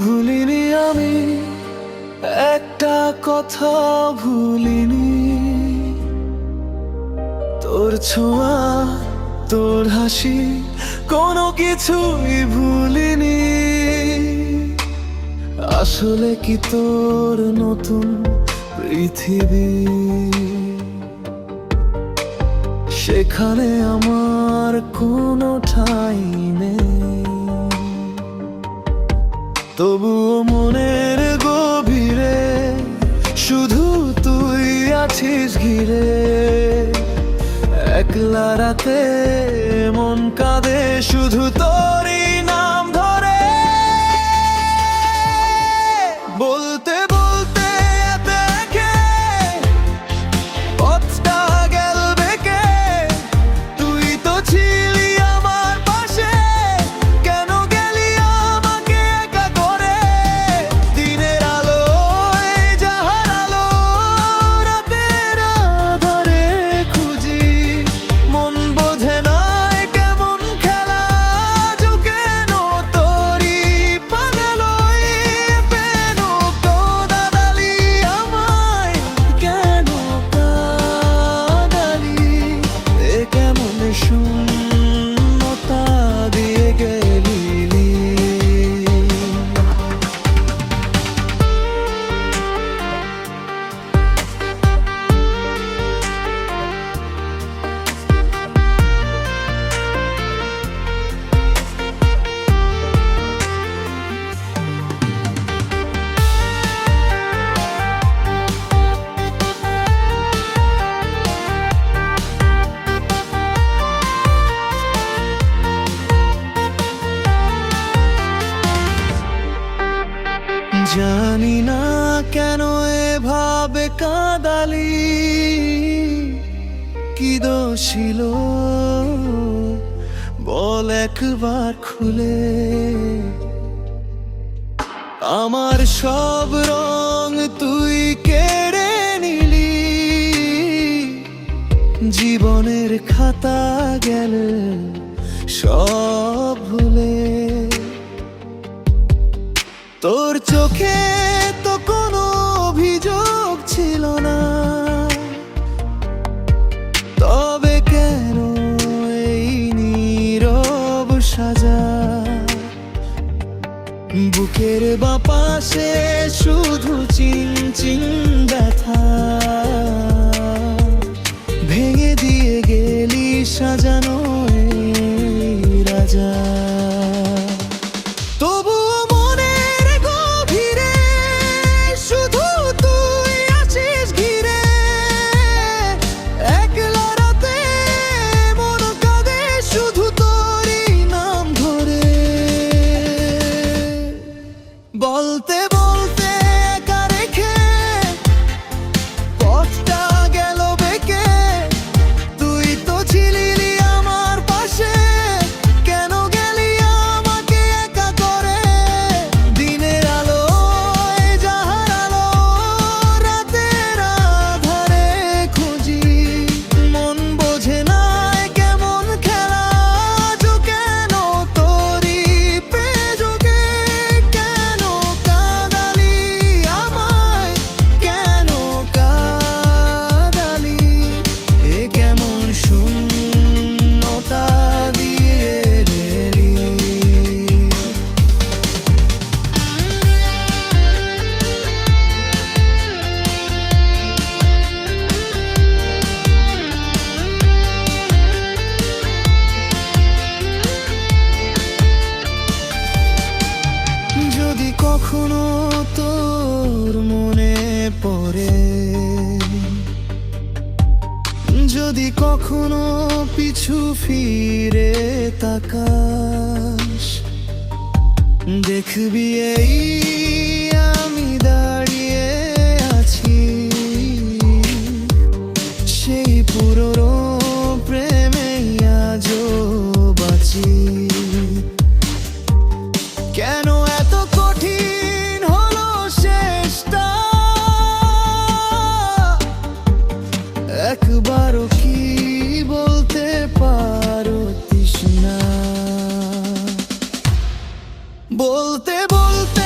ভুলিনি আমি একটা কথা, ভুলিনি তোর ছোঁয়া, তোর হাসি, কোনো কিছুই ভুলিনি। আসলে কি তোর নতুন পৃথিবী, সেখানে আমার কোনো ঠাঁই নেই। তবুও মনের গভীরে শুধু তুই আছিস ঘিরে। একলা রাতে মন কাঁদে শুধু তোরই নাম ধরে। বলতে বলতে দেখে পথটা গেল বেঁকে। তুই তো ছিলি আমার পাশে, কেন গেলি আমাকে একা করে? দিনের আলো যাহার আলো, রাতের আধারে খুঁজি। মন বোঝে না কেমন খেলা, যো কেন তোরি পাগল পেন কাদালি আমায়, কেন কাদালি? এ কেমন শূন্যতা দিয়ে গেলি। জানি না কেন এভাবে কাঁদালি, কি দোষ ছিল বল একবার খুলে। আমার সব রং তুই কেড়ে নিলি, জীবনের খাতা গেল সব ভুলে। তোর চোখে তো কোনো অভিযোগ ছিল না, তবে কেন এই নীরব সাজা? বুকের বাপাশে শুধু চিন চিন ব্যথা, ভেঙে দিয়ে গেলি সাজানো এই রাজা। বলতে বলতে একা রেখে পথটা গেল বেঁকে। তুই তো ছিলি আমার পাশে, কেন গেলি আমাকে একা করে? দিনের আলো যাহার আলো, রাতের আধারে খুঁজি। মন বোঝে না কেমন খেলা, যো কেন তোরি পেজোগে। কেন কাদালি আমায়, কেন কাদালি? এ কেমন শূন্যতা দিয়ে গেলি। যদি কখনো তোর মনে পড়ে, যদি কখনো পিছু ফিরে তাকাস, দেখবি এই আমি দাঁড়িয়ে আছি সেই পুরনো প্রেমে আজও বাঁচি। কেন এত কঠিন হলো শেষটা, একবারও কি বলতে পারো তৃষ্ণা? বলতে বলতে